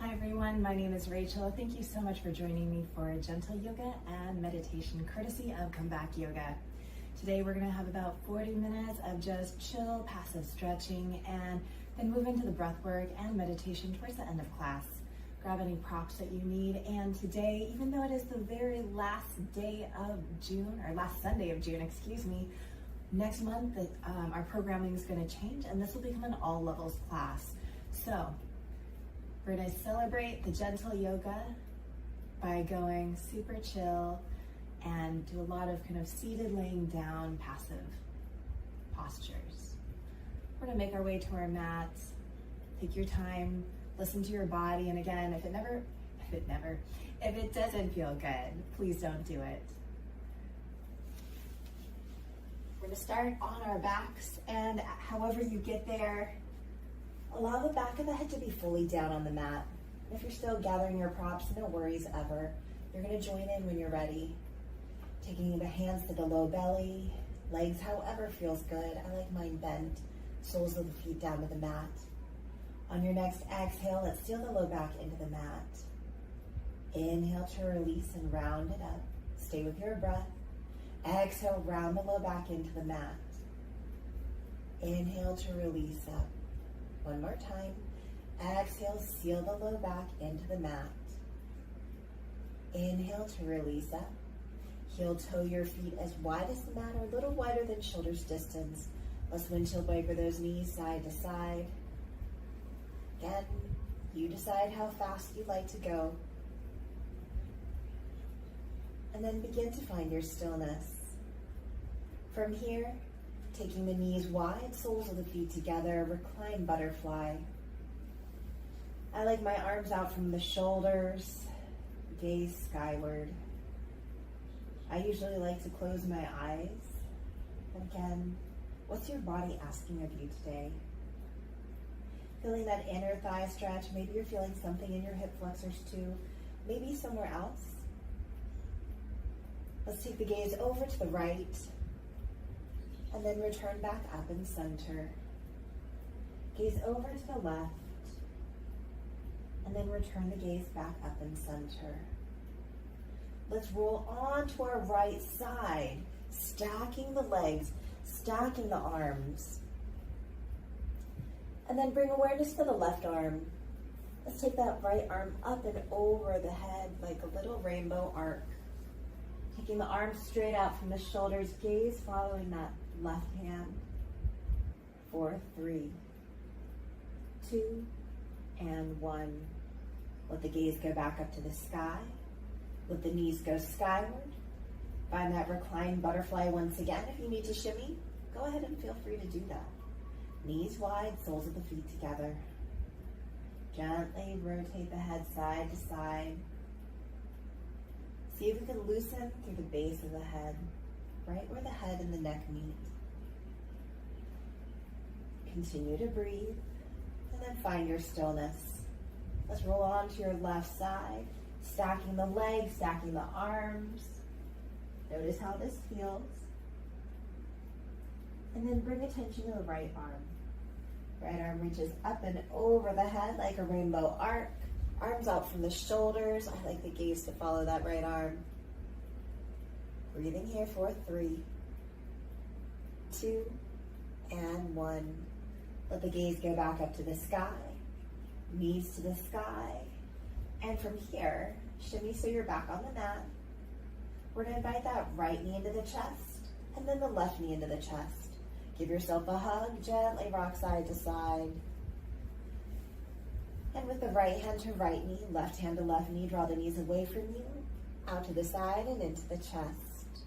Hi everyone, my name is Rachel. Thank you so much for joining me for gentle yoga and meditation courtesy of Come Back Yoga. Today we're going to have about 40 minutes of just chill, passive stretching and then move into the breath work and meditation towards the end of class. Grab any props that you need, and today, even though it is the very last day of June, or last Sunday of June, next month our programming is going to change and this will become an all levels class. So we're going to celebrate the gentle yoga by going super chill and do a lot of kind of seated, laying down, passive postures. We're going to make our way to our mats. Take your time, listen to your body, and again, if it doesn't feel good, please don't do it. We're going to start on our backs, and however you get there, allow the back of the head to be fully down on the mat. And if you're still gathering your props, no worries ever. You're going to join in when you're ready. Taking the hands to the low belly, legs however feels good. I like mine bent, soles of the feet down to the mat. On your next exhale, let's seal the low back into the mat. Inhale to release and round it up. Stay with your breath. Exhale, round the low back into the mat. Inhale to release up. One more time. Exhale, seal the low back into the mat. Inhale to release up. Heel toe your feet as wide as the mat or a little wider than shoulders distance. Let's windshield wiper those knees side to side. Again, you decide how fast you'd like to go. And then begin to find your stillness. From here, taking the knees wide, soles of the feet together, recline butterfly. I like my arms out from the shoulders, gaze skyward. I usually like to close my eyes. And again, what's your body asking of you today? Feeling that inner thigh stretch. Maybe you're feeling something in your hip flexors too. Maybe somewhere else. Let's take the gaze over to the right. And then return back up and center. Gaze over to the left. And then return the gaze back up and center. Let's roll onto our right side, stacking the legs, stacking the arms. And then bring awareness to the left arm. Let's take that right arm up and over the head like a little rainbow arc. Taking the arms straight out from the shoulders, gaze following that left hand. 4, 3, 2, and 1. Let the gaze go back up to the sky. Let the knees go skyward. Find that reclined butterfly once again. If you need to shimmy, go ahead and feel free to do that. Knees wide, soles of the feet together. Gently rotate the head side to side. See if we can loosen through the base of the head, right where the head and the neck meet. Continue to breathe, and then find your stillness. Let's roll on to your left side, stacking the legs, stacking the arms. Notice how this feels. And then bring attention to the right arm. Right arm reaches up and over the head like a rainbow arc. Arms out from the shoulders. I like the gaze to follow that right arm. Breathing here for 3, 2, and 1. Let the gaze go back up to the sky. Knees to the sky. And from here, shimmy so you're back on the mat. We're going to invite that right knee into the chest and then the left knee into the chest. Give yourself a hug, gently rock side to side. And with the right hand to right knee, left hand to left knee, draw the knees away from you, out to the side and into the chest.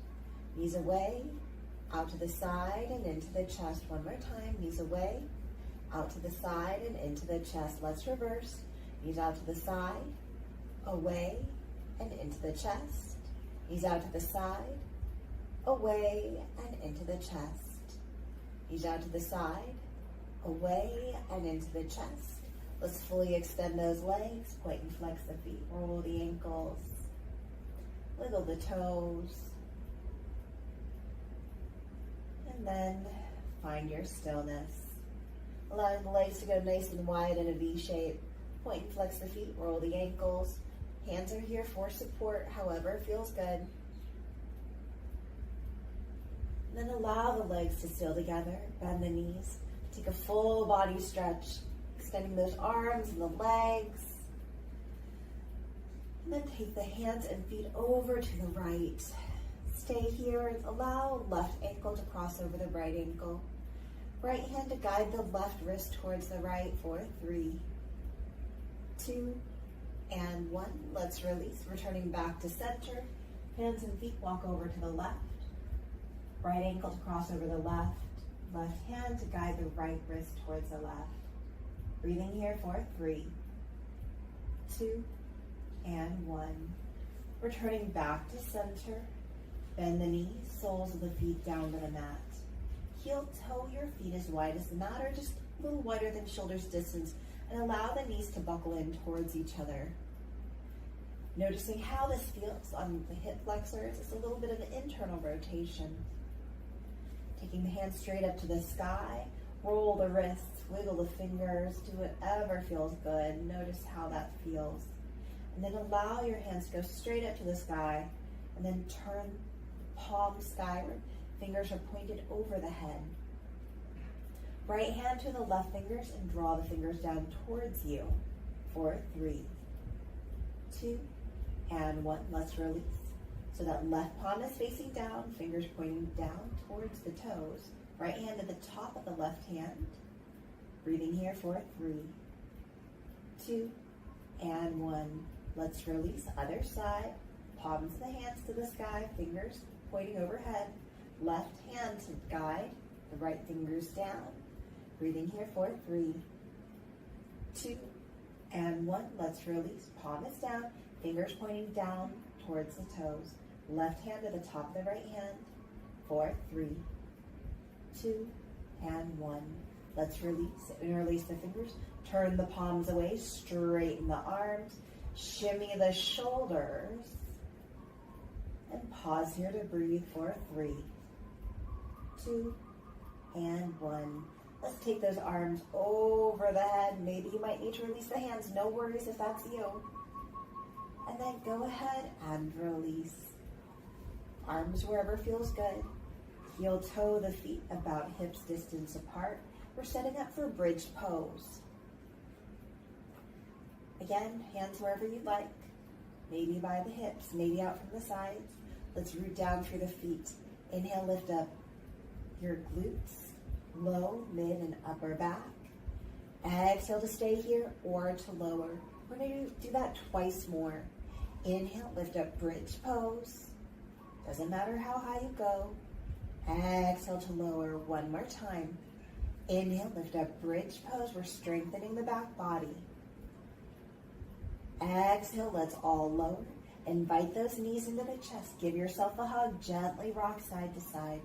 Knees away, out to the side and into the chest. One more time, knees away, out to the side and into the chest. Let's reverse. Knees out to the side, away and into the chest. Knees out to the side, away and into the chest. Knees out to the side, away and into the chest. Let's fully extend those legs, point and flex the feet, roll the ankles, wiggle the toes, and then find your stillness. Allowing the legs to go nice and wide in a V shape. Point and flex the feet, roll the ankles. Hands are here for support, however feels good. And then allow the legs to seal together, bend the knees. Take a full body stretch, extending those arms and the legs. And then take the hands and feet over to the right. Stay here and allow left ankle to cross over the right ankle. Right hand to guide the left wrist towards the right for 3, 2, and 1. Let's release, returning back to center. Hands and feet walk over to the left. Right ankle to cross over the left. Left hand to guide the right wrist towards the left. Breathing here for 3, 2, and 1. Returning back to center. Bend the knees, soles of the feet down to the mat. Heel toe your feet as wide as the mat, or just a little wider than shoulders distance, and allow the knees to buckle in towards each other. Noticing how this feels on the hip flexors, it's a little bit of an internal rotation. Taking the hands straight up to the sky, roll the wrists, wiggle the fingers, do whatever feels good. Notice how that feels. And then allow your hands to go straight up to the sky, and then turn palms skyward. Fingers are pointed over the head. Right hand to the left fingers and draw the fingers down towards you for 3, 2, and 1. Let's release. So that left palm is facing down, fingers pointing down towards the toes. Right hand to the top of the left hand. Breathing here for 3, 2, and 1. Let's release. Other side. Palms of the hands to the sky, fingers pointing overhead. Left hand to guide, the right fingers down. Breathing here for 3, 2, and 1. Let's release. Palm is down, fingers pointing down towards the toes. Left hand to the top of the right hand for 3, 2, and 1. Let's release. Interlace the fingers. Turn the palms away. Straighten the arms. Shimmy the shoulders. And pause here to breathe for 3, 2, and 1. Let's take those arms over the head. Maybe you might need to release the hands. No worries if that's you. And then go ahead and release. Arms wherever feels good. Heel toe the feet about hips distance apart. We're setting up for bridge pose. Again, hands wherever you'd like. Maybe by the hips, maybe out from the sides. Let's root down through the feet. Inhale, lift up your glutes, low, mid, and upper back. Exhale to stay here or to lower. We're going to do that twice more. Inhale, lift up bridge pose. Doesn't matter how high you go. Exhale to lower one more time. Inhale, lift up bridge pose. We're strengthening the back body. Exhale, let's all lower. Invite those knees into the chest. Give yourself a hug. Gently rock side to side.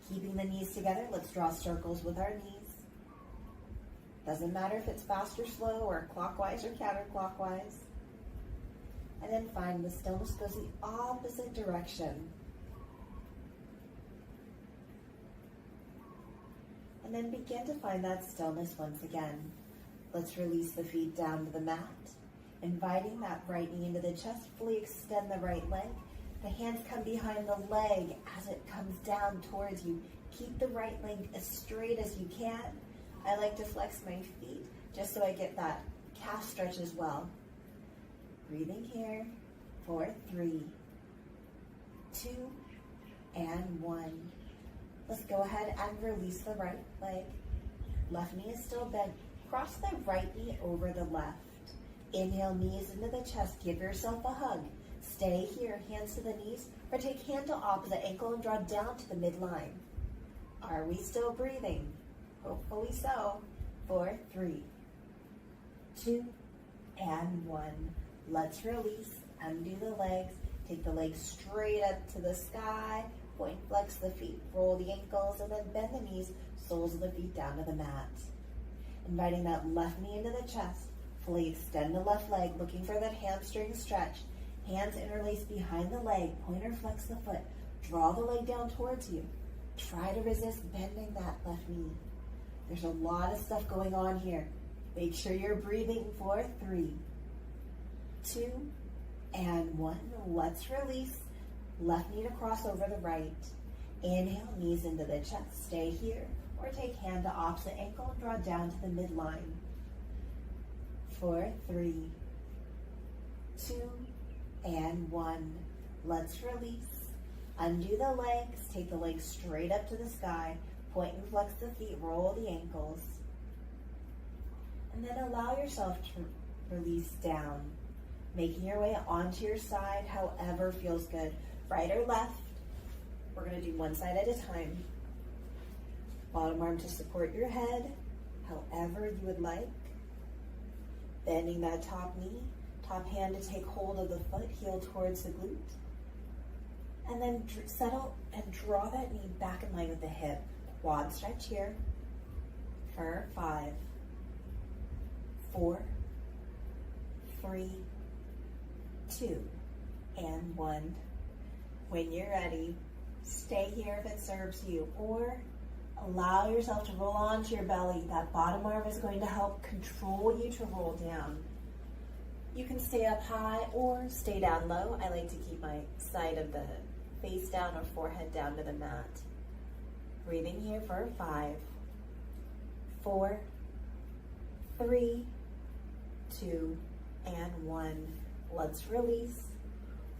Keeping the knees together, let's draw circles with our knees. Doesn't matter if it's fast or slow, or clockwise or counterclockwise. And then find the stillness goes the opposite direction. And then begin to find that stillness once again. Let's release the feet down to the mat. Inviting that right knee into the chest, fully extend the right leg. The hands come behind the leg as it comes down towards you. Keep the right leg as straight as you can. I like to flex my feet just so I get that calf stretch as well. Breathing here for 3, 2, and 1. Let's go ahead and release the right leg. Left knee is still bent. Cross the right knee over the left. Inhale, knees into the chest. Give yourself a hug. Stay here, hands to the knees, or take hand to opposite ankle and draw down to the midline. Are we still breathing? Hopefully so. 4, 3, 2, and 1. Let's release. Undo the legs. Take the legs straight up to the sky. Point, flex the feet, roll the ankles, and then bend the knees, soles of the feet down to the mat. Inviting that left knee into the chest. Fully extend the left leg, looking for that hamstring stretch. Hands interlace behind the leg, pointer flex the foot. Draw the leg down towards you. Try to resist bending that left knee. There's a lot of stuff going on here. Make sure you're breathing for 3, 2, and 1. Let's release. Left knee to cross over the right. Inhale, knees into the chest. Stay here. Or take hand to opposite ankle and draw down to the midline. 4, 3, 2, and 1. Let's release. Undo the legs. Take the legs straight up to the sky. Point and flex the feet. Roll the ankles. And then allow yourself to release down. Making your way onto your side, however feels good. Right or left. We're going to do one side at a time. Bottom arm to support your head, however you would like. Bending that top knee. Top hand to take hold of the foot, heel towards the glute. And then settle and draw that knee back in line with the hip. Quad stretch here for 5, 4, 3, 2, and 1. When you're ready, stay here if it serves you, or allow yourself to roll onto your belly. That bottom arm is going to help control you to roll down. You can stay up high or stay down low. I like to keep my side of the face down or forehead down to the mat. Breathing here for 5, 4, 3, 2, and 1. Let's release.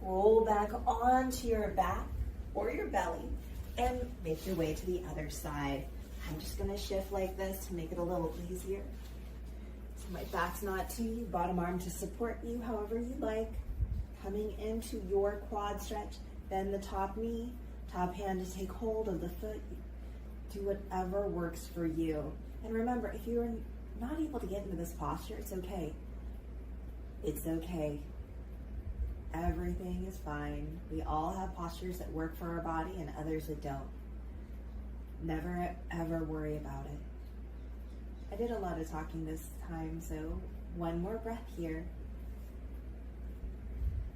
Roll back onto your back or your belly and make your way to the other side. I'm just going to shift like this to make it a little easier. So my back's not to you, bottom arm to support you however you like. Coming into your quad stretch, bend the top knee, top hand to take hold of the foot. Do whatever works for you. And remember, if you're not able to get into this posture, it's okay. It's okay. Everything is fine. We all have postures that work for our body and others that don't. Never ever worry about it. I did a lot of talking this time, so one more breath here.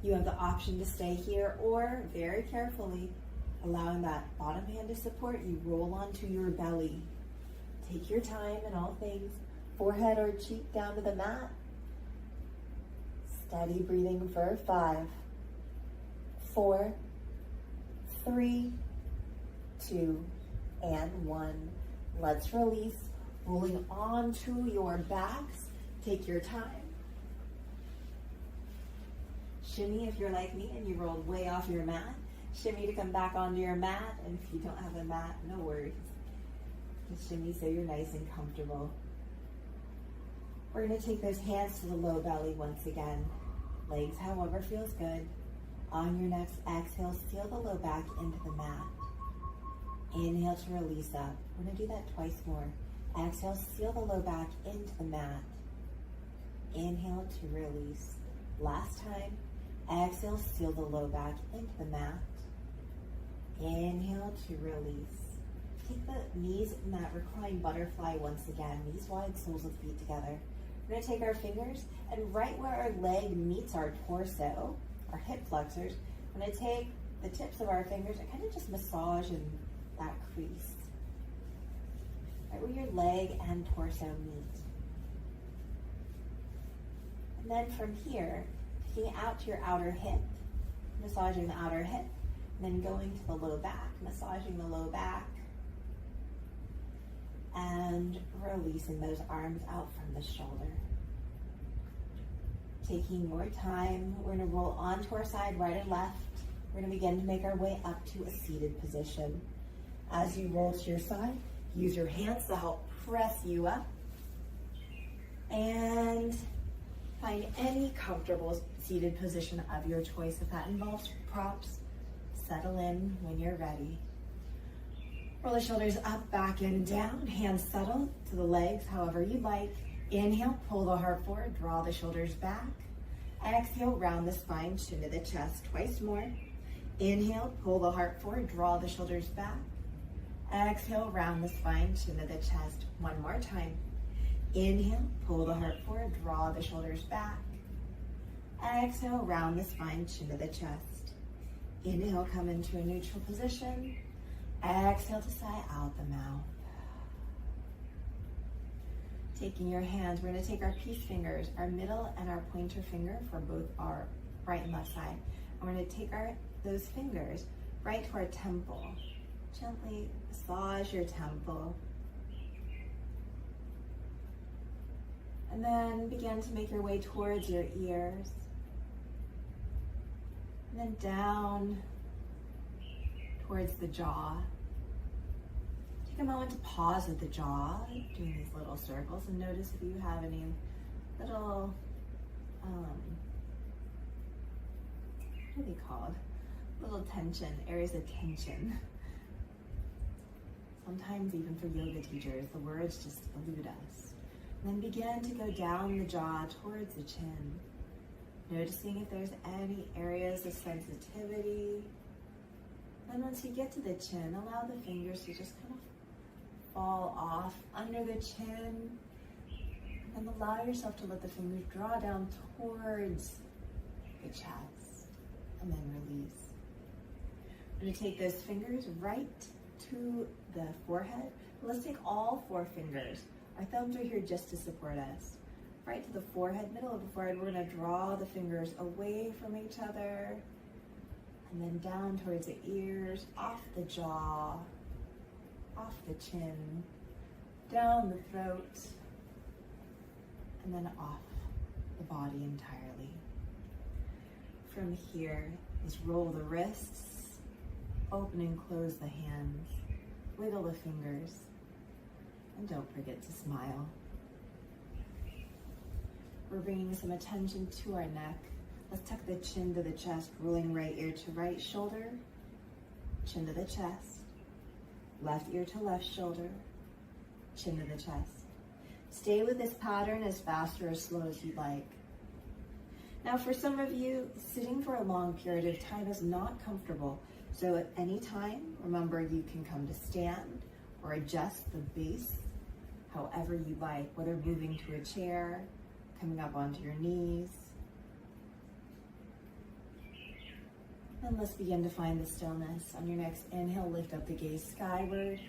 You have the option to stay here or very carefully allowing that bottom hand to support you, roll onto your belly. Take your time in all things. Forehead or cheek down to the mat. Steady breathing for 5, 4, 3, 2, and 1. Let's release. Rolling onto your backs. Take your time. Shimmy if you're like me and you rolled way off your mat. Shimmy to come back onto your mat. And if you don't have a mat, no worries. Just shimmy so you're nice and comfortable. We're going to take those hands to the low belly once again. Legs, however, feels good. On your next exhale, seal the low back into the mat. Inhale to release up. We're going to do that twice more. Exhale, seal the low back into the mat. Inhale to release. Last time. Exhale, seal the low back into the mat. Inhale to release. Take the knees in that reclined butterfly once again. Knees wide, soles of feet together. We're going to take our fingers and right where our leg meets our torso, our hip flexors, we're going to take the tips of our fingers and kind of just massage in that crease. Right where your leg and torso meet. And then from here, taking out to your outer hip, massaging the outer hip, and then going to the low back, massaging the low back, and releasing those arms out from the shoulder. Taking your time, we're going to roll onto our side, right and left. We're going to begin to make our way up to a seated position. As you roll to your side, use your hands to help press you up. And find any comfortable seated position of your choice. If that involves props, settle in when you're ready. Roll the shoulders up, back, and down. Hands settle to the legs, however you like. Inhale, pull the heart forward, draw the shoulders back. Exhale, round the spine, chin to the chest. Twice more. Inhale, pull the heart forward, draw the shoulders back. Exhale, round the spine, chin to the chest. One more time. Inhale, pull the heart forward, draw the shoulders back. Exhale, round the spine, chin to the chest. Inhale, come into a neutral position. Exhale to sigh out the mouth. Taking your hands, we're going to take our peace fingers, our middle and our pointer finger for both our right and left side. And we're going to take those fingers right to our temple. Gently massage your temple. And then begin to make your way towards your ears. And then down towards the jaw. Take a moment to pause at the jaw, doing these little circles, and notice if you have any little, what are they called? Little tension, areas of tension. Sometimes even for yoga teachers, the words just elude us. And then begin to go down the jaw towards the chin. Noticing if there's any areas of sensitivity. And once you get to the chin, allow the fingers to just kind of fall off under the chin. And allow yourself to let the fingers draw down towards the chest. And then release. We're going to take those fingers right to the forehead. Let's take all 4 fingers. Our thumbs are here just to support us. Right to the forehead, middle of the forehead, we're going to draw the fingers away from each other. And then down towards the ears, off the jaw, off the chin, down the throat, and then off the body entirely. From here is roll the wrists, open and close the hands, wiggle the fingers, and don't forget to smile. We're bringing some attention to our neck. Let's tuck the chin to the chest, rolling right ear to right shoulder, chin to the chest, left ear to left shoulder, chin to the chest. Stay with this pattern as fast or as slow as you like. Now for some of you, sitting for a long period of time is not comfortable. So at any time, remember you can come to stand or adjust the base however you like, whether moving to a chair, coming up onto your knees. And let's begin to find the stillness. On your next inhale, lift up the gaze skyward.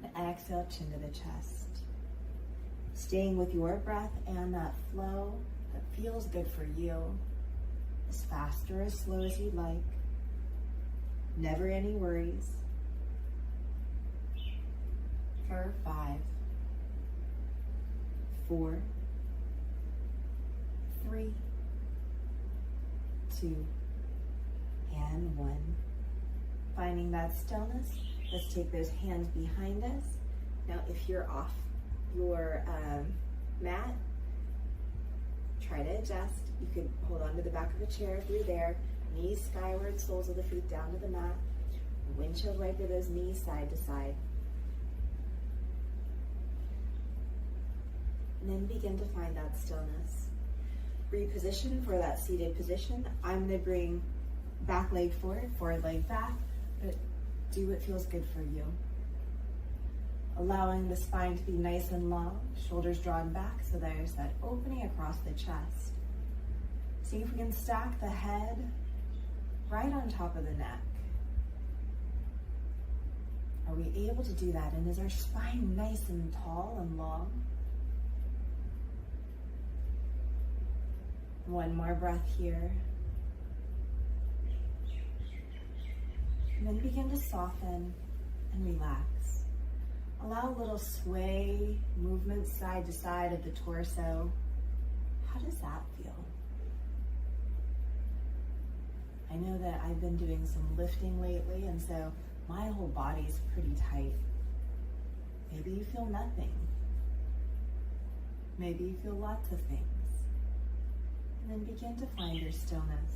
And exhale, chin to the chest. Staying with your breath and that flow that feels good for you. As fast or as slow as you'd like. Never any worries. For 5, 4, 3, 2, and 1. Finding that stillness, let's take those hands behind us. Now if you're off your mat, try to adjust. You could hold on to the back of a chair if you're there. Knees skyward, soles of the feet down to the mat. Windshield wiper those knees side to side. And then begin to find that stillness. Reposition for that seated position. I'm going to bring back leg forward leg back, but do what feels good for you. Allowing the spine to be nice and long, shoulders drawn back so there's that opening across the chest. See if we can stack the head right on top of the neck. Are we able to do that? And is our spine nice and tall and long? One more breath here. And then begin to soften and relax. Allow a little sway, movement side to side of the torso. How does that feel? I know that I've been doing some lifting lately, and so my whole body's pretty tight. Maybe you feel nothing. Maybe you feel lots of things. And then begin to find your stillness.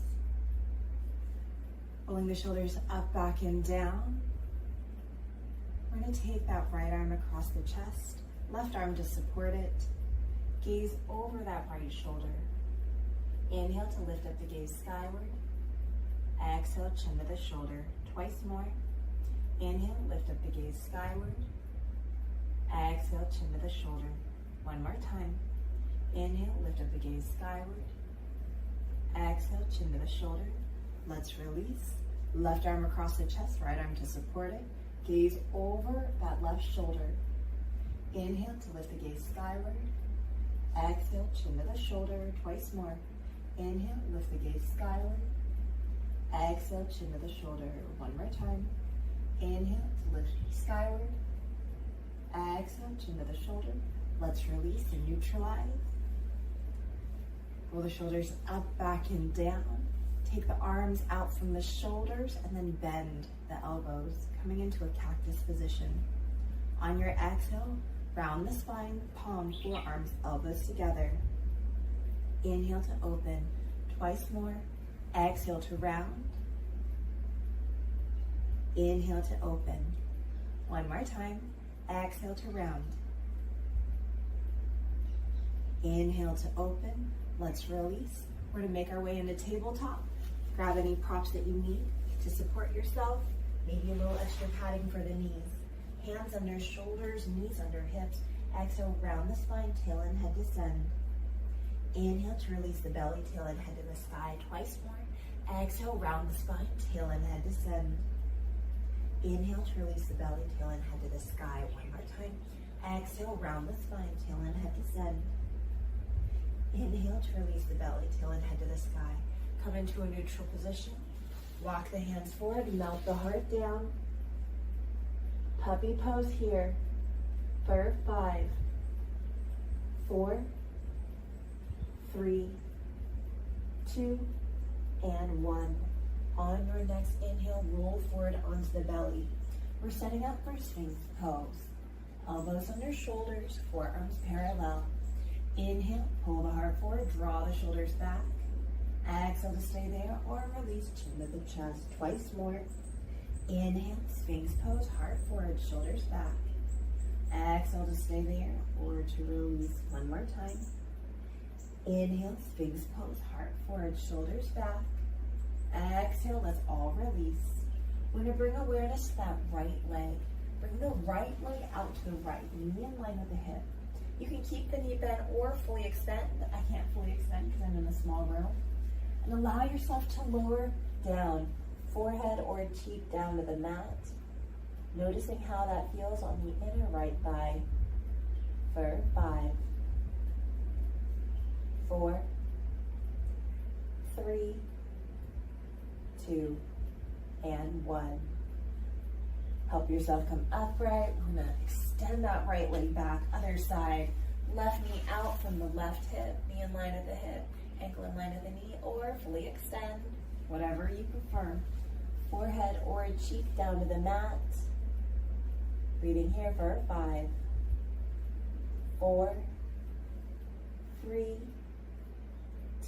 Pulling the shoulders up, back, and down. We're going to take that right arm across the chest, left arm to support it. Gaze over that right shoulder. Inhale to lift up the gaze skyward. Exhale, chin to the shoulder. Twice more. Inhale, lift up the gaze skyward. Exhale, chin to the shoulder. One more time. Inhale, lift up the gaze skyward. Exhale, chin to the shoulder. Let's release. Left arm across the chest, right arm to support it. Gaze over that left shoulder. Inhale to lift the gaze skyward. Exhale, chin to the shoulder, twice more. Inhale, lift the gaze skyward. Exhale, chin to the shoulder, one more time. Inhale to lift skyward. Exhale, chin to the shoulder. Let's release and neutralize. Roll the shoulders up, back, and down. Take the arms out from the shoulders and then bend the elbows, coming into a cactus position. On your exhale, round the spine, palms, forearms, elbows together. Inhale to open, twice more. Exhale to round. Inhale to open. One more time. Exhale to round. Inhale to open. Let's release. We're going to make our way into tabletop. Grab any props that you need to support yourself. Maybe a little extra padding for the knees. Hands under shoulders, knees under hips. Exhale, round the spine, tail and head descend. Inhale to release the belly, tail and head to the sky. Twice more. Exhale, round the spine, tail and head descend. Inhale to release the belly, tail and head to the sky. One more time. Exhale, round the spine, tail and head descend. Inhale to release the belly, tail and head to the sky. Come into a neutral position. Walk the hands forward, melt the heart down. Puppy pose here for 5, 4, 3, 2, and 1. On your next inhale, roll forward onto the belly. We're setting up for Sphinx pose. Elbows under shoulders, forearms parallel. Inhale, pull the heart forward, draw the shoulders back. Exhale to stay there or release, chin to the chest. Twice more. Inhale, Sphinx pose, heart forward, shoulders back. Exhale to stay there or to release. One more time. Inhale, Sphinx pose, heart forward, shoulders back. Exhale, let's all release. We're going to bring awareness to that right leg. Bring the right leg out to the right, knee in line with the hip. You can keep the knee bent or fully extend. I can't fully extend because I'm in a small room. And allow yourself to lower down, forehead or cheek down to the mat. Noticing how that feels on the inner right thigh. For 5, 4, 3, 2, and 1. Help yourself come upright. We're gonna extend that right leg back, other side. Left knee out from the left hip, knee in line with the hip, ankle in line with the knee, or fully extend, whatever you prefer. Forehead or cheek down to the mat. Breathing here for 5, 4, 3,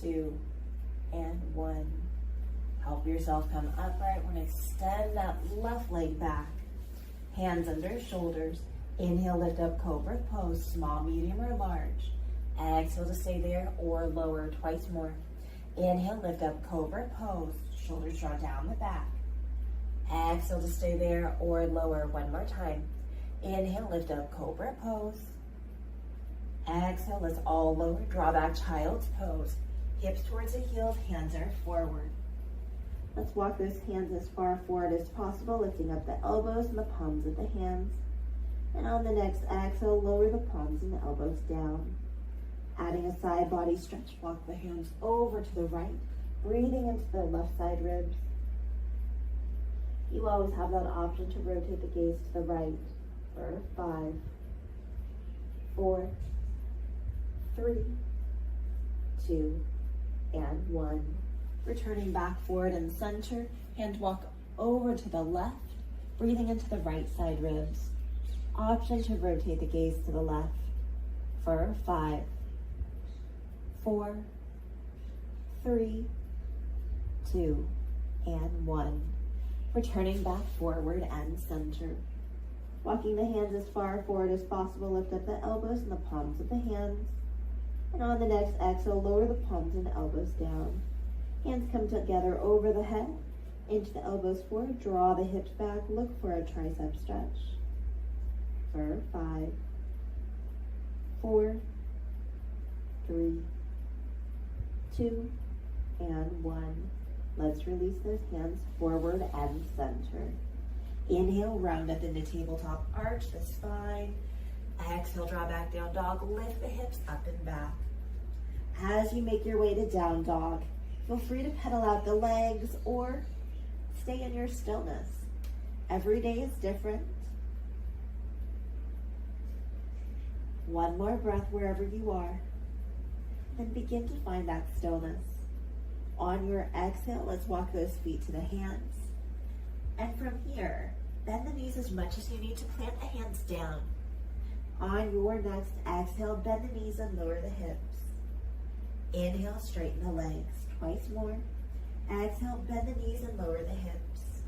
2, and 1. Help yourself come upright. We're going to extend that left leg back. Hands under shoulders. Inhale, lift up cobra pose, small, medium, or large. Exhale to stay there or lower, twice more. Inhale, lift up cobra pose, shoulders draw down the back. Exhale to stay there or lower, one more time. Inhale, lift up cobra pose. Exhale, let's all lower, draw back child's pose. Hips towards the heels, hands are forward. Let's walk those hands as far forward as possible, lifting up the elbows and the palms of the hands. And on the next exhale, lower the palms and the elbows down. Adding a side body stretch, walk the hands over to the right, breathing into the left side ribs. You always have that option to rotate the gaze to the right for 5, 4, 3, 2, and 1. Returning back forward and center, hand walk over to the left, breathing into the right side ribs. Option to rotate the gaze to the left for 5, 4, 3, 2, and 1. Returning back forward and center. Walking the hands as far forward as possible, lift up the elbows and the palms of the hands. And on the next exhale, lower the palms and elbows down. Hands come together over the head, inch the elbows forward, draw the hips back, look for a tricep stretch. For 5, 4, 3, 2, and 1. Let's release those hands forward and center. Inhale, round up into tabletop arch the spine. Exhale, draw back, down dog. Lift the hips up and back. As you make your way to down dog, feel free to pedal out the legs or stay in your stillness. Every day is different. One more breath wherever you are. Then begin to find that stillness. On your exhale, let's walk those feet to the hands. And from here, bend the knees as much as you need to plant the hands down. On your next exhale, bend the knees and lower the hips. Inhale, straighten the legs. Twice more. Exhale, bend the knees and lower the hips.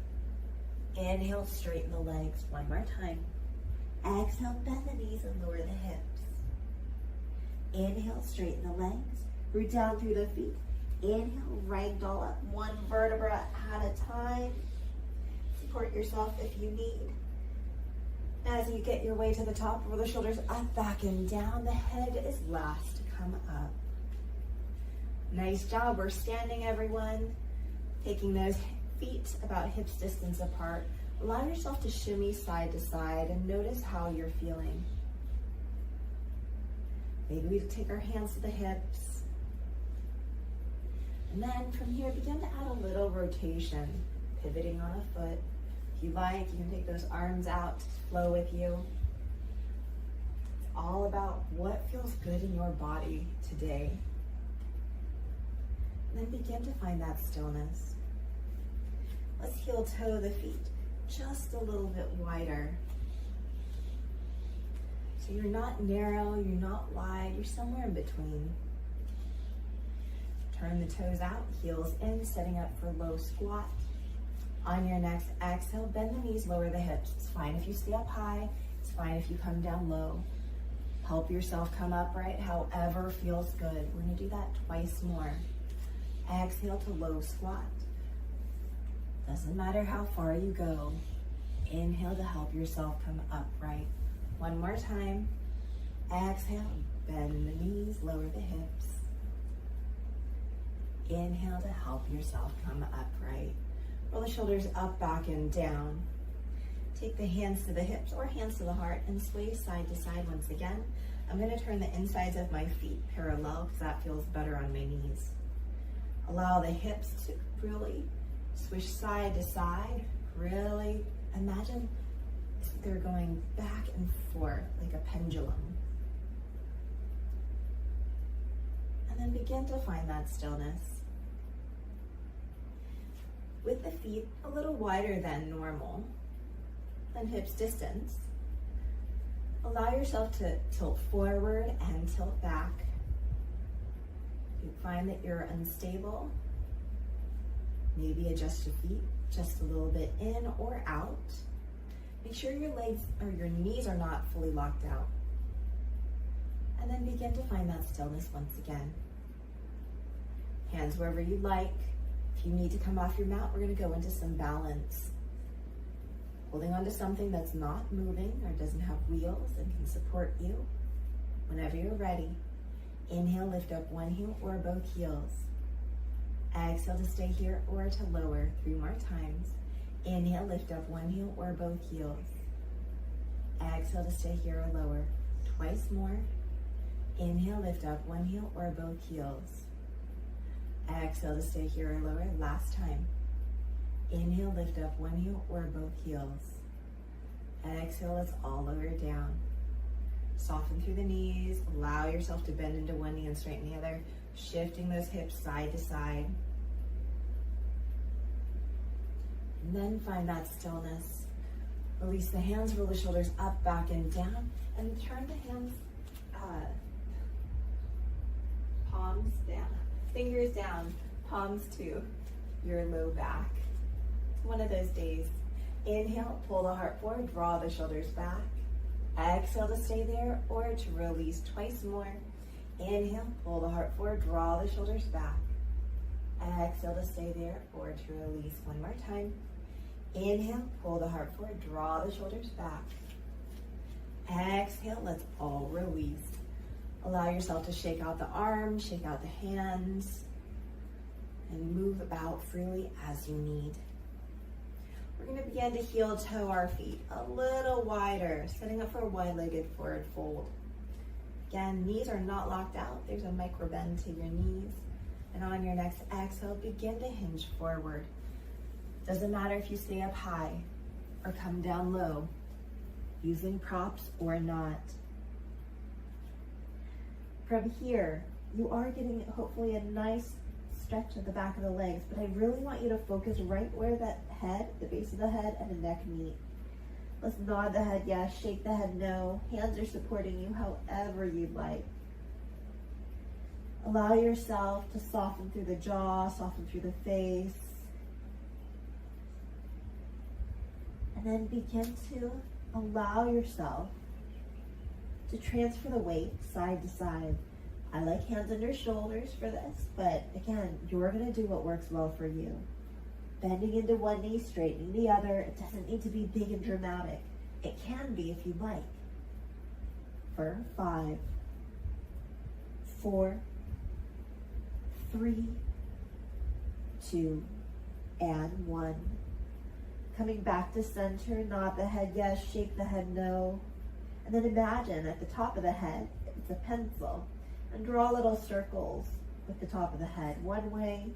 Inhale, straighten the legs. One more time. Exhale, bend the knees and lower the hips. Inhale, straighten the legs. Root down through the feet. Inhale, ragdoll up one vertebra at a time. Support yourself if you need. As you get your way to the top, roll the shoulders up, back, and down. The head is last to come up. Nice job. We're standing, everyone. Taking those feet about hips distance apart. Allow yourself to shimmy side to side and notice how you're feeling. Maybe we take our hands to the hips. And then from here, begin to add a little rotation, pivoting on a foot. If you like, you can take those arms out to flow with you. It's all about what feels good in your body today. And then begin to find that stillness. Let's heel toe the feet just a little bit wider. So you're not narrow, you're not wide, you're somewhere in between. Turn the toes out, heels in, setting up for low squat. On your next exhale, bend the knees, lower the hips. It's fine if you stay up high, it's fine if you come down low. Help yourself come upright, however feels good. We're gonna do that twice more. Exhale to low squat. Doesn't matter how far you go. Inhale to help yourself come upright. One more time. Exhale, bend the knees, lower the hips. Inhale to help yourself come upright. Roll the shoulders up, back, and down. Take the hands to the hips or hands to the heart and sway side to side once again. I'm going to turn the insides of my feet parallel because that feels better on my knees. Allow the hips to really swish side to side. Really imagine they're going back and forth like a pendulum. And then begin to find that stillness. With the feet a little wider than normal, than hips distance, allow yourself to tilt forward and tilt back. If you find that you're unstable, maybe adjust your feet just a little bit in or out. Make sure your legs or your knees are not fully locked out. And then begin to find that stillness once again. Hands wherever you like. If you need to come off your mat, we're going to go into some balance. Holding onto something that's not moving or doesn't have wheels and can support you. Whenever you're ready, inhale, lift up one heel or both heels. Exhale to stay here or to lower 3 more times. Inhale, lift up one heel or both heels. Exhale to stay here or lower. Twice more. Inhale, lift up one heel or both heels. Exhale to stay here or lower. Last time. Inhale, lift up one heel or both heels. Exhale, let's all lower down. Soften through the knees. Allow yourself to bend into one knee and straighten the other. Shifting those hips side to side. And then find that stillness. Release the hands, roll the shoulders up, back, and down. And turn the hands, palms down. Fingers down, palms to your low back. It's one of those days. Inhale, pull the heart forward, draw the shoulders back. Exhale to stay there or to release twice more. Inhale, pull the heart forward, draw the shoulders back. Exhale to stay there or to release one more time. Inhale, pull the heart forward, draw the shoulders back. Exhale, let's all release. Allow yourself to shake out the arms, shake out the hands, and move about freely as you need. We're going to begin to heel toe our feet a little wider, setting up for a wide-legged forward fold. Again, knees are not locked out. There's a micro bend to your knees. And on your next exhale, begin to hinge forward. Doesn't matter if you stay up high or come down low, using props or not. From here, you are getting hopefully a nice stretch at the back of the legs, but I really want you to focus right where that head, the base of the head and the neck meet. Let's nod the head yes, shake the head no. Hands are supporting you however you'd like. Allow yourself to soften through the jaw, soften through the face. And then begin to allow yourself to transfer the weight side to side. I like hands under shoulders for this, but again, you're gonna do what works well for you. Bending into one knee, straightening the other. It doesn't need to be big and dramatic. It can be if you like. For 5, 4, 3, 2, and 1. Coming back to center, nod the head yes, shake the head no. And then imagine at the top of the head, it's a pencil. And draw little circles with the top of the head one way,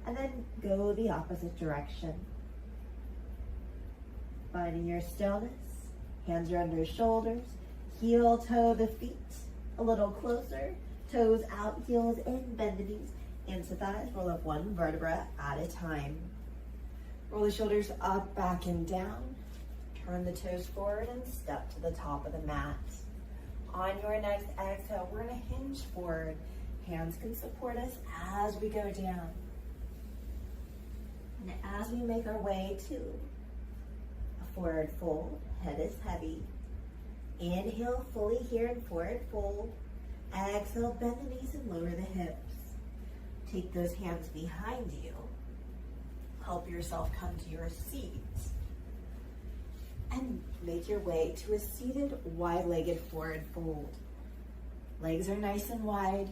and then go the opposite direction. Finding your stillness, hands are under shoulders, heel toe the feet a little closer, toes out, heels in, bend the knees, hands to thighs, roll up one vertebra at a time. Roll the shoulders up, back, and down. Turn the toes forward and step to the top of the mat. On your next exhale, we're gonna hinge forward. Hands can support us as we go down. And as we make our way to a forward fold, head is heavy. Inhale fully here in forward fold. Exhale, bend the knees and lower the hips. Take those hands behind you. Help yourself come to your seat. And make your way to a seated, wide-legged forward fold. Legs are nice and wide.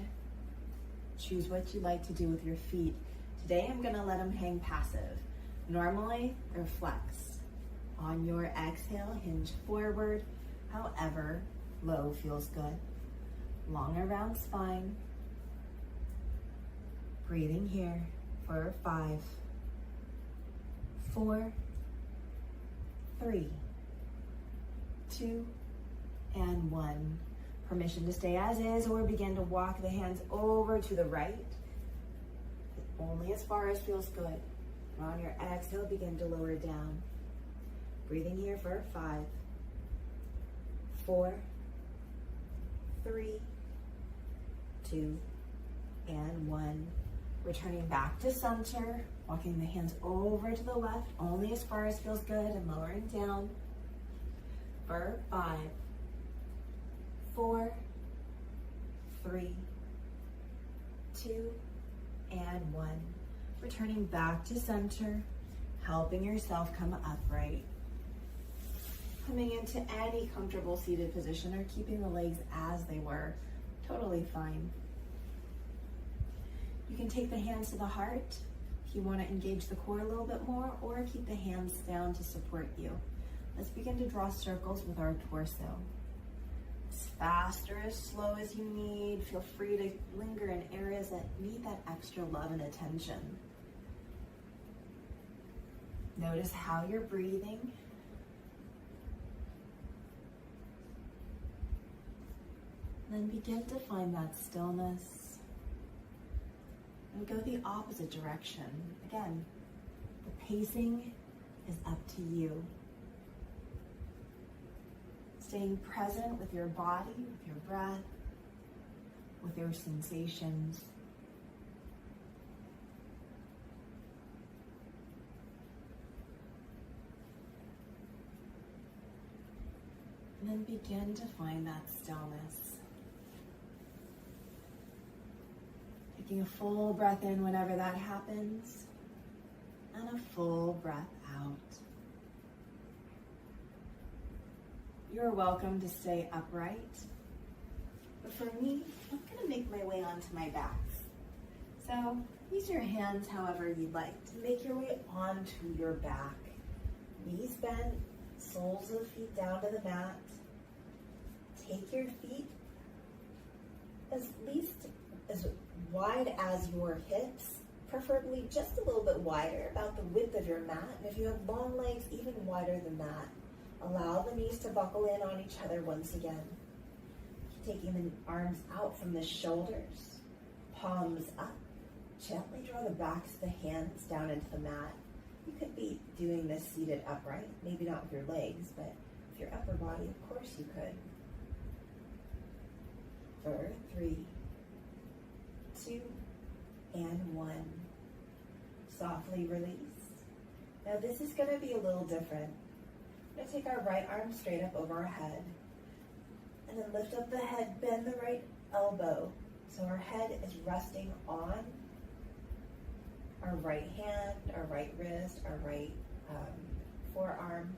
Choose what you like to do with your feet. Today, I'm gonna let them hang passive. Normally, they're flexed. On your exhale, hinge forward. However, low feels good. Long around spine. Breathing here for 5, 4, 3, 2, and 1. Permission to stay as is or begin to walk the hands over to the right. Only as far as feels good. And on your exhale, begin to lower down. Breathing here for 5, 4, 3, 2, and 1. Returning back to center, walking the hands over to the left, only as far as feels good, and lowering down. For 5, 4, 3, 2, and 1. Returning back to center, helping yourself come upright. Coming into any comfortable seated position or keeping the legs as they were, totally fine. You can take the hands to the heart if you want to engage the core a little bit more, or keep the hands down to support you. Let's begin to draw circles with our torso. As fast or as slow as you need. Feel free to linger in areas that need that extra love and attention. Notice how you're breathing. Then begin to find that stillness. And go the opposite direction. Again, the pacing is up to you. Staying present with your body, with your breath, with your sensations. And then begin to find that stillness. Taking a full breath in whenever that happens, and a full breath out. You're welcome to stay upright, but for me, I'm gonna make my way onto my back. So use your hands however you'd like to make your way onto your back. Knees bent, soles of the feet down to the mat. Take your feet as wide as your hips, preferably just a little bit wider, about the width of your mat. And if you have long legs, even wider than that. Allow the knees to buckle in on each other once again. Taking the arms out from the shoulders, palms up. Gently draw the backs of the hands down into the mat. You could be doing this seated upright, maybe not with your legs, but with your upper body, of course you could. For 3, 2, and 1. Softly release. Now this is going to be a little different. We're going to take our right arm straight up over our head. And then lift up the head, bend the right elbow. So our head is resting on our right hand, our right wrist, our right forearm.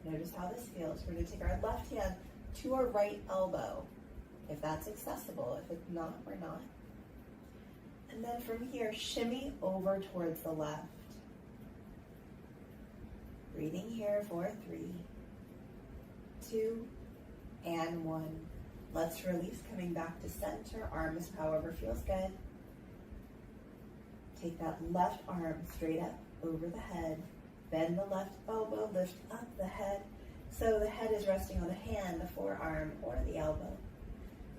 Notice how this feels. We're going to take our left hand to our right elbow, if that's accessible. If it's not, we're not. And then from here, shimmy over towards the left. Breathing here for 3, 2, and 1. Let's release, coming back to center, arms however feels good. Take that left arm straight up over the head. Bend the left elbow, lift up the head. So the head is resting on the hand, the forearm, or the elbow.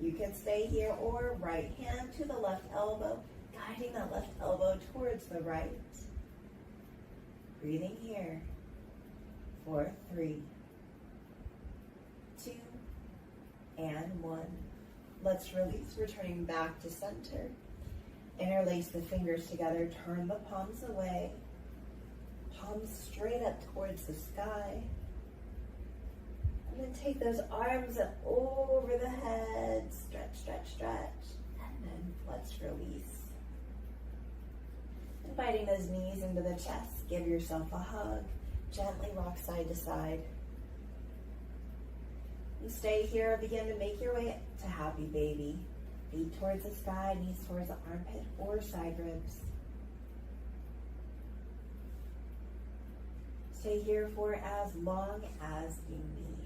You can stay here, or right hand to the left elbow, guiding that left elbow towards the right. Breathing here for 3, 2, and 1. Let's release, returning back to center. Interlace the fingers together, turn the palms away. Palms straight up towards the sky. And then take those arms up over the head. Stretch, stretch, stretch. And then let's release. Inviting those knees into the chest. Give yourself a hug. Gently rock side to side. You stay here, begin to make your way to happy baby. Feet towards the sky, knees towards the armpit or side ribs. Stay here for as long as you need.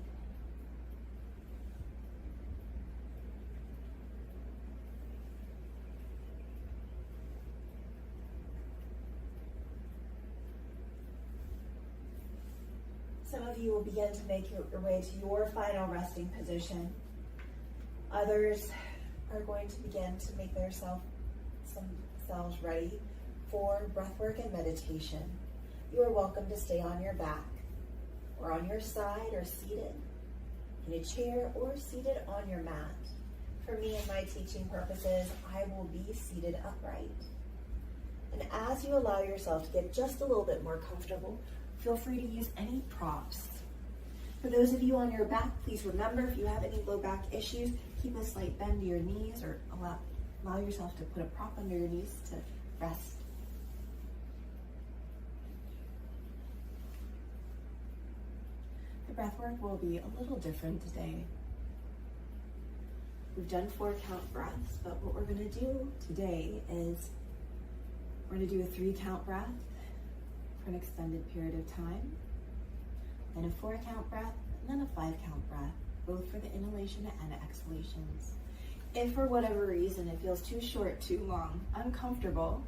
Some of you will begin to make your way to your final resting position. Others are going to begin to make themselves ready for breathwork and meditation. You are welcome to stay on your back, or on your side, or seated in a chair, or seated on your mat. For me and my teaching purposes, I will be seated upright. And as you allow yourself to get just a little bit more comfortable, feel free to use any props. For those of you on your back, please remember, if you have any low back issues, keep a slight bend to your knees, or allow yourself to put a prop under your knees to rest. The breath work will be a little different today. We've done 4 count breaths, but what we're going to do today is we're going to do a 3 count breath for an extended period of time, then a 4 count breath, and then a 5 count breath, both for the inhalation and exhalations. If for whatever reason it feels too short, too long, uncomfortable,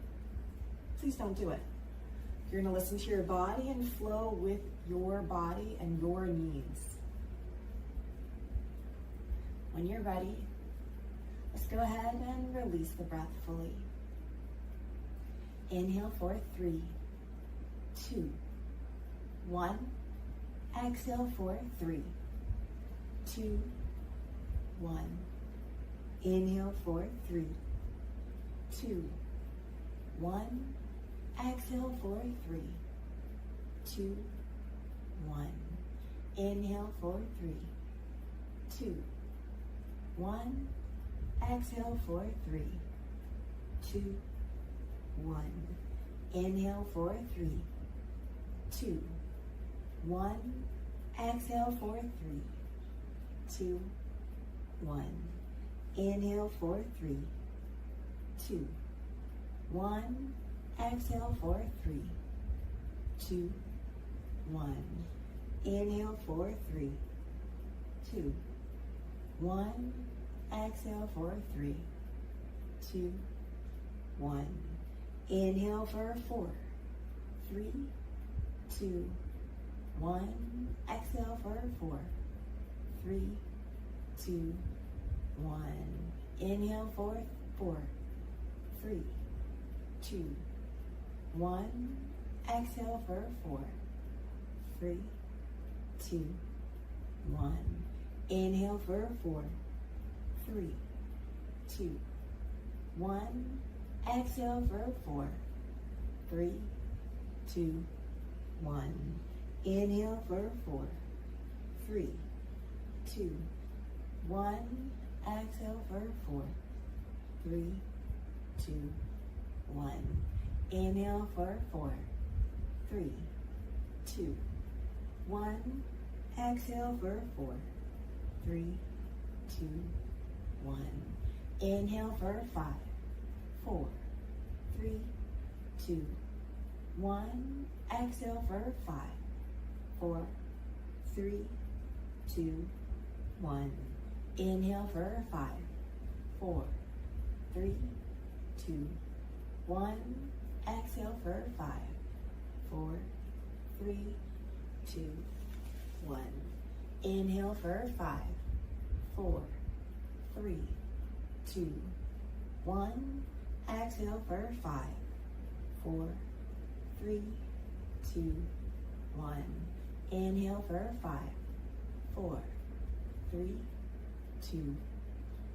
please don't do it. You're going to listen to your body and flow with your body and your needs. When you're ready, let's go ahead and release the breath fully. Inhale for 3, 2, 1. Exhale for 3, 2, 1. Inhale for 3, 2, 1. Exhale for 3, 2, 1. Inhale for 3, 2, 1. Exhale for 3, 2, 1. Inhale for 3, 2, 1. Exhale for 3, 2, 1. Inhale for 3, 2, 1. Exhale for 3, 2, 1. Inhale for 3, 2, 1. Exhale for 3, 2, 1. Inhale for 4, 3, 2, 1. Exhale for 4, 3, 2, 1. Inhale for 4, 3, 2, 1. Exhale for 4, 3, 2, 1. Inhale for 4, 3, 2, 1. Exhale for 4, 3, 2, 1. Inhale for 4, 3, 2, 1. Exhale for 4, 3, 2, 1. Inhale for 4, 3, 2, 1. Exhale for 4, 3, 2, 1. Inhale for 5, 4, 3, 2, 1. Exhale for 5, 4, 3, 2, 1. Inhale for 5, 4, 3, 2, 1. Exhale for 5, 4, 3, 2, 1. Inhale for 5, 4, 3, 2, 1. Exhale for 5, 4, 3, 2, 1. Inhale for 5, 4, 3, 2,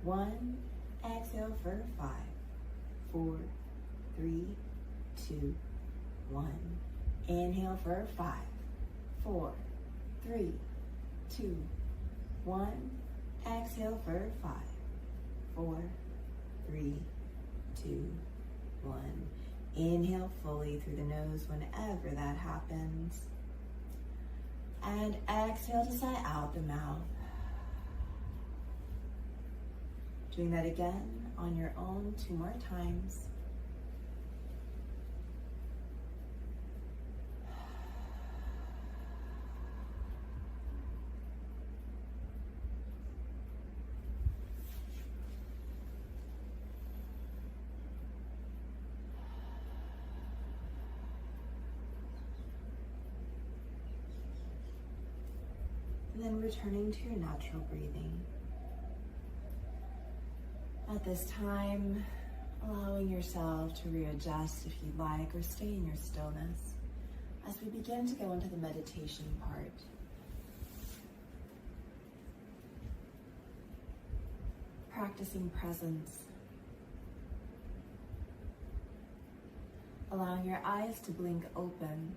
1. Exhale for 5, 4, 3, 2, 1. Inhale for 5, 4, 3, 2, 1. Exhale for 5, 4, 3, 2, 1. Inhale fully through the nose whenever that happens. And exhale to sigh out the mouth. Doing that again on your own 2 more times. And then returning to your natural breathing. At this time, allowing yourself to readjust if you'd like, or stay in your stillness as we begin to go into the meditation part. Practicing presence. Allowing your eyes to blink open.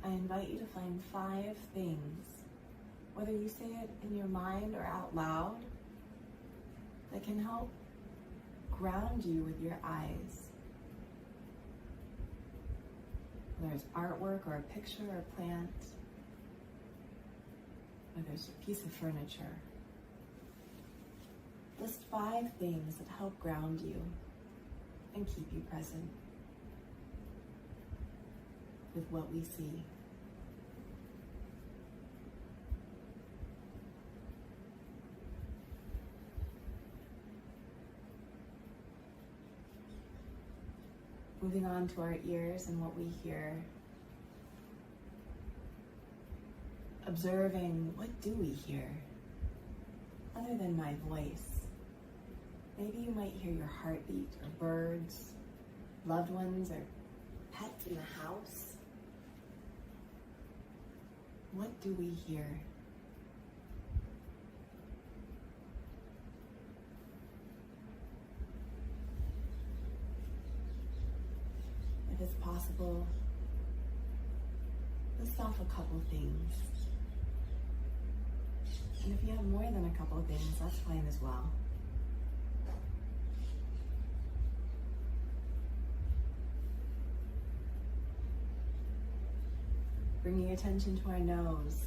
I invite you to find 5 things, whether you say it in your mind or out loud, that can help ground you with your eyes. Whether it's artwork or a picture or a plant, whether it's a piece of furniture. List 5 things that help ground you and keep you present with what we see. Moving on to our ears and what we hear. Observing, what do we hear? Other than my voice. Maybe you might hear your heartbeat, or birds, loved ones, or pets in the house. What do we hear? If it's possible, list off a couple things. And if you have more than a couple things, that's fine as well. Bringing attention to our nose.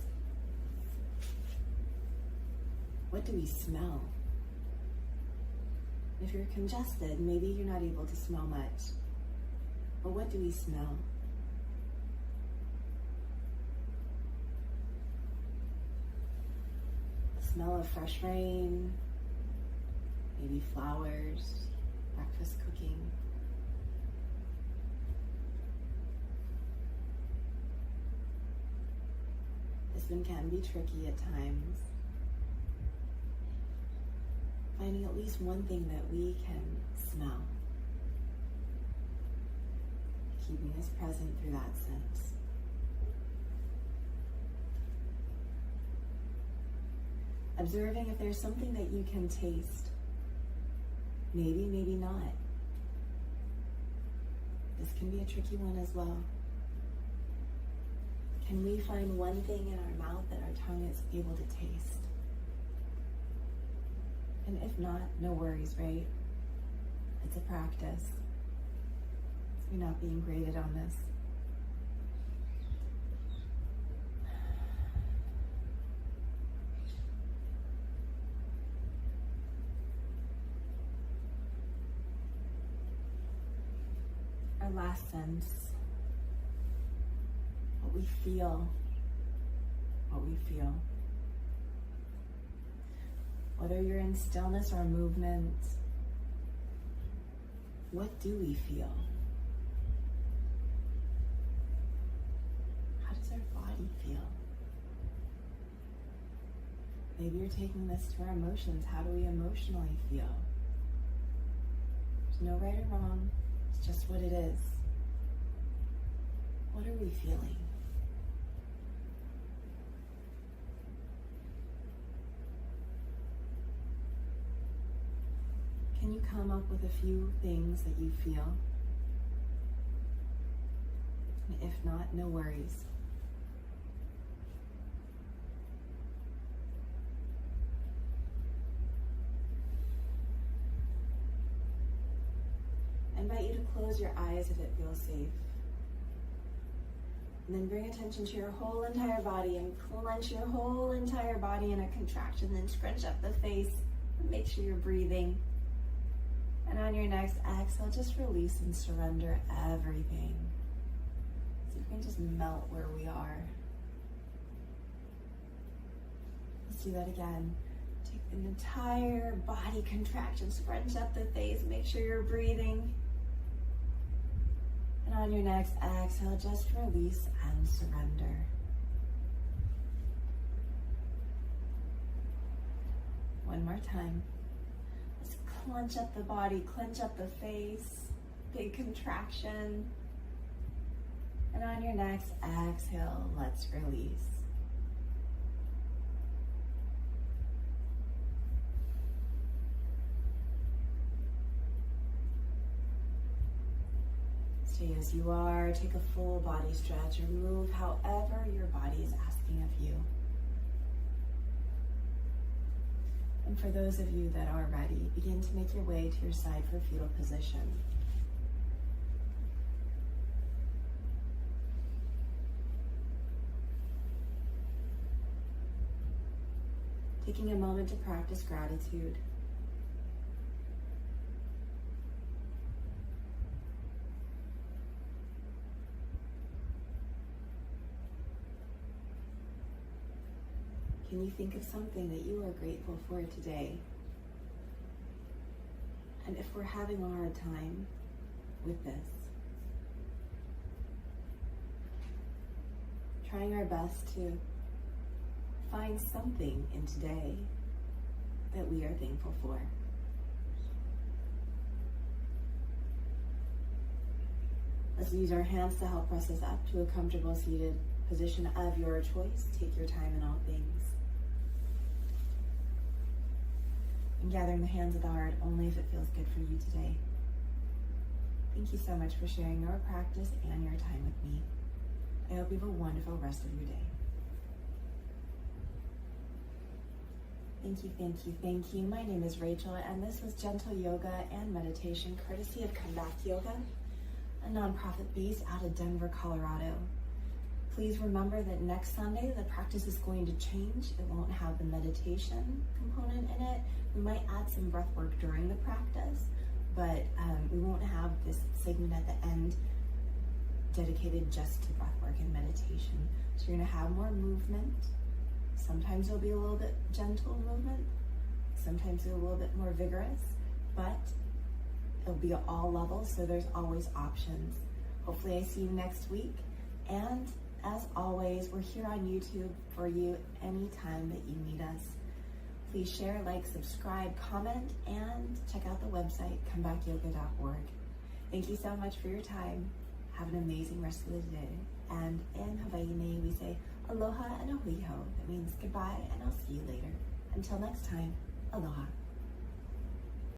What do we smell? If you're congested, maybe you're not able to smell much. But what do we smell? smell of fresh rain, maybe flowers, breakfast cooking. This one can be tricky at times. Finding at least one thing that we can smell, keeping us present through that sense. Observing if there's something that you can taste. Maybe, maybe not. This can be a tricky one as well. Can we find one thing in our mouth that our tongue is able to taste? And if not, no worries, right? It's a practice. You're not being graded on this. Our last sense, what we feel, Whether you're in stillness or movement, what do we feel? How does our body feel? Maybe you're taking this to our emotions. How do we emotionally feel? There's no right or wrong. It's just what it is. What are we feeling? Can you come up with a few things that you feel? And if not, no worries. I invite you to close your eyes if it feels safe. And then bring attention to your whole entire body and clench your whole entire body in a contraction. Then scrunch up the face and make sure you're breathing. And on your next exhale, just release and surrender everything. So you can just melt where we are. Let's do that again. Take an entire body contraction, scrunch up the face, make sure you're breathing. And on your next exhale, just release and surrender. One more time. Let's clench up the body, clench up the face, big contraction. And on your next exhale, let's release. Stay as you are, take a full body stretch, or move however your body is asking of you. And for those of you that are ready, begin to make your way to your side for fetal position. Taking a moment to practice gratitude. Can you think of something that you are grateful for today? And if we're having a hard time with this, trying our best to find something in today that we are thankful for. Let's use our hands to help press us up to a comfortable seated position of your choice. Take your time in all things. And gathering the hands of the heart only if it feels good for you today. Thank you so much for sharing your practice and your time with me. I hope you have a wonderful rest of your day. Thank you, thank you, thank you. My name is Rachel, and this was Gentle Yoga and Meditation, courtesy of Come Back Yoga, a nonprofit based out of Denver, Colorado. Please remember that next Sunday, the practice is going to change. It won't have the meditation component in it. We might add some breath work during the practice, but we won't have this segment at the end dedicated just to breath work and meditation. So you're gonna have more movement, Sometimes it'll be a little bit gentle movement. Sometimes it'll be a little bit more vigorous, but it'll be at all levels, so there's always options. Hopefully I see you next week. And as always, we're here on YouTube for you anytime that you need us. Please share, like, subscribe, comment, and check out the website, comebackyoga.org. Thank you so much for your time. Have an amazing rest of the day. And in Hawaii, we say aloha and ahuiho. That means goodbye, and I'll see you later. Until next time, aloha.